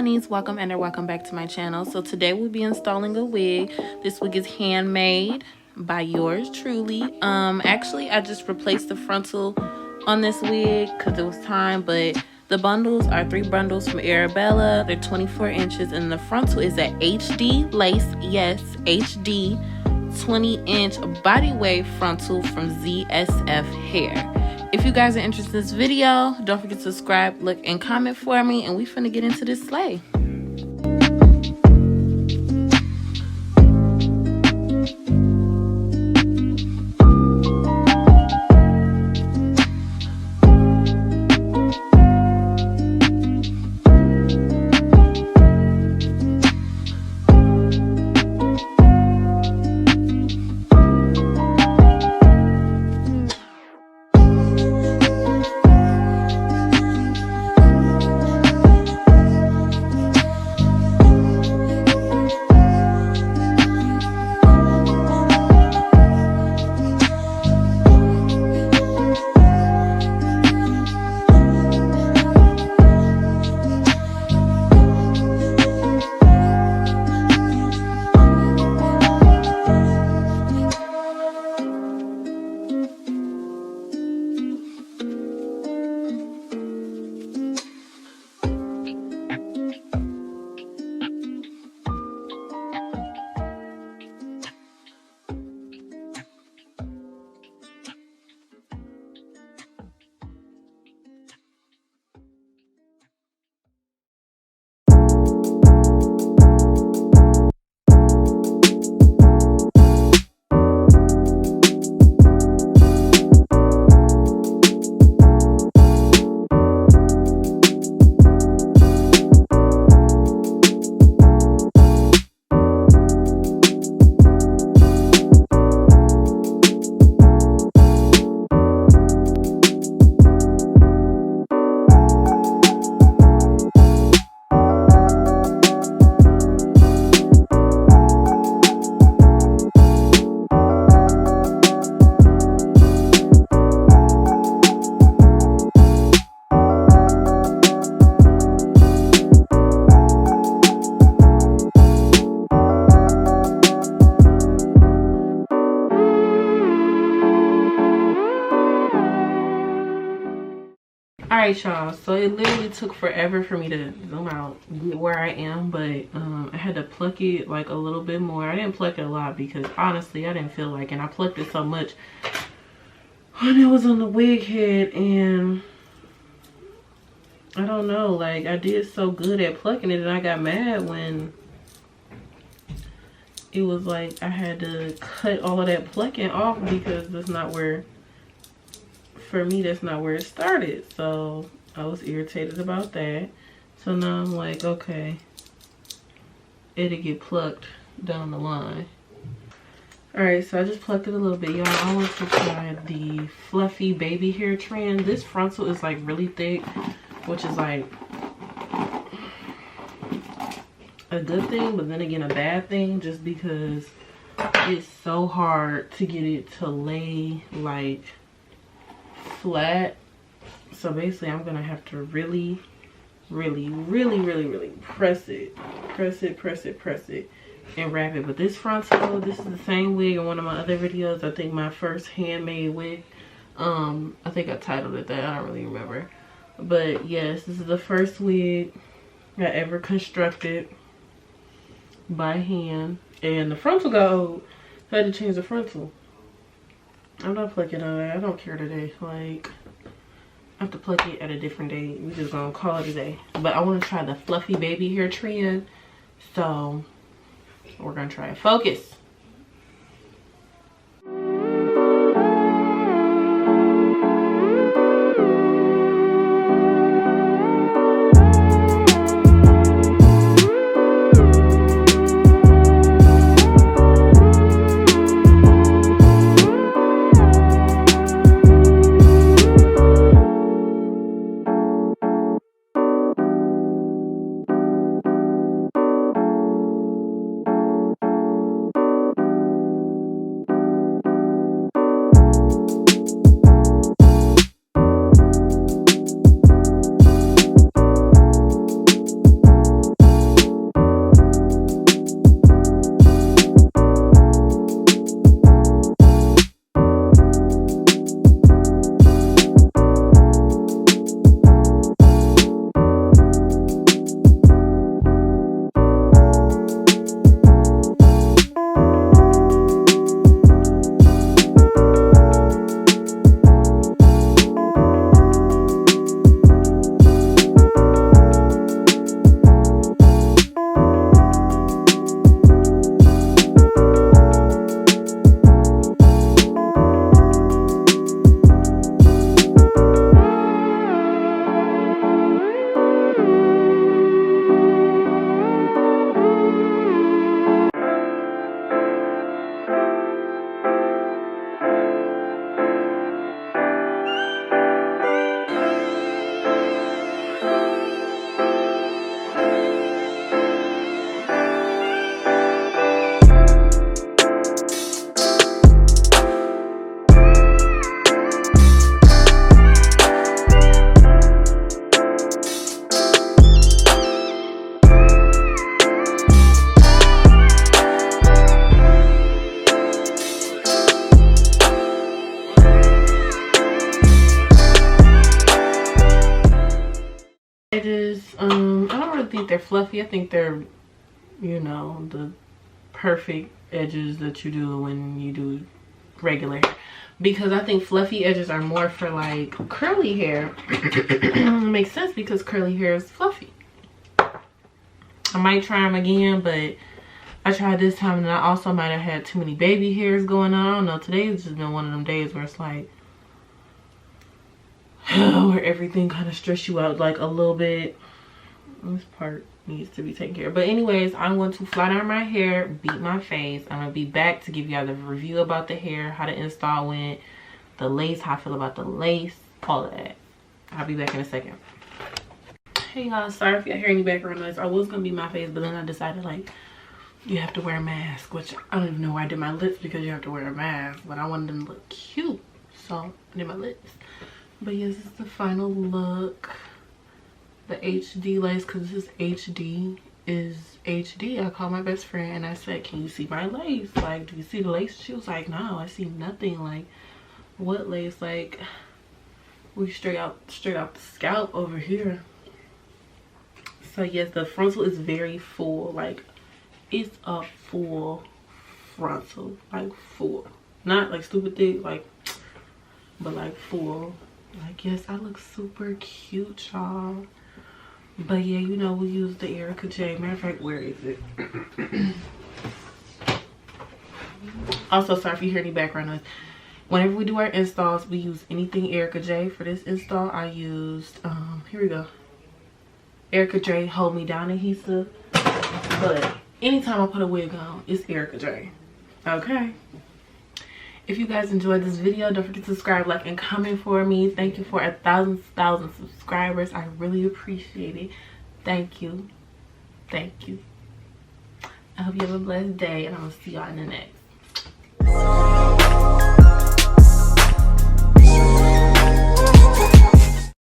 honeys, welcome and welcome back to my channel. So today we'll be installing a wig. This wig is handmade by yours truly. Actually I just replaced the frontal on this wig because it was time, but the bundles are 3 bundles from Arabella. They're 24 inches and the frontal is at HD lace. Yes, HD 20-inch body wave frontal from ZsfHair. If you guys are interested in this video, don't forget to subscribe, look, and comment for me, and we finna get into this slay. Alright y'all, so it literally took forever for me to zoom out, get where I am, but I had to pluck it like a little bit more. I didn't pluck it a lot because honestly I didn't feel like it, and I plucked it so much when it was on the wig head, and I don't know, like I did so good at plucking it and I got mad when it was like I had to cut all of that plucking off because that's not where, for me, that's not where it started. So I was irritated about that. So now I'm like, okay, it'll get plucked down the line. All right, so I just plucked it a little bit. Y'all, I want to try the fluffy baby hair trend. This frontal is like really thick, which is like a good thing, but then again a bad thing, just because it's so hard to get it to lay like flat. So basically I'm gonna have to really press it and wrap it. But this frontal, this is the same wig in one of my other videos. I think my first handmade wig, I think I titled it that, I don't really remember. But yes, this is the first wig I ever constructed by hand, and the frontal got old. I had to change the frontal. I'm not plucking on that. I don't care today. Like, I have to pluck it at a different day. We're just gonna call it a day. But I want to try the fluffy baby hair trend, so we're gonna try it. Focus. Edges, I don't really think they're fluffy. I think they're, you know, the perfect edges that you do when you do regular hair, because I think fluffy edges are more for like curly hair. Makes sense because curly hair is fluffy. I might try them again, but I tried this time and I also might have had too many baby hairs going on. I don't know, today's just been one of them days where it's like where everything kind of stress you out like a little bit. This part needs to be taken care of. But anyways, I'm going to flat iron my hair, beat my face. I'm gonna be back to give y'all the review about the hair, how the install went, the lace, how I feel about the lace, all of that. I'll be back in a second. Hey y'all, sorry if y'all hear any background noise. I was gonna beat my face, but then I decided like you have to wear a mask, which I don't even know why I did my lips, because you have to wear a mask, but I wanted them to look cute, so I did my lips. But yes, this is the final look. The HD lace, because this HD is HD. I called my best friend and I said, can you see my lace? Like, do you see the lace? She was like, no, I see nothing. Like, what lace? Like, we straight out the scalp over here. So yes, the frontal is very full. Like, it's a full frontal, like full, not like stupid thick, like, but like full. Like, yes, I look super cute, y'all. But yeah, you know, we use the Erica J. Matter of fact, where is it? Also, sorry if you hear any background noise. Whenever we do our installs, we use anything Erica J. For this install, I used, here we go, Erica J. Hold Me Down adhesive. But anytime I put a wig on, it's Erica J. Okay. If you guys enjoyed this video, don't forget to subscribe, like, and comment for me. Thank you for 1,000 subscribers. I really appreciate it. Thank you. Thank you. I hope you have a blessed day, and I'm going to see y'all in the next.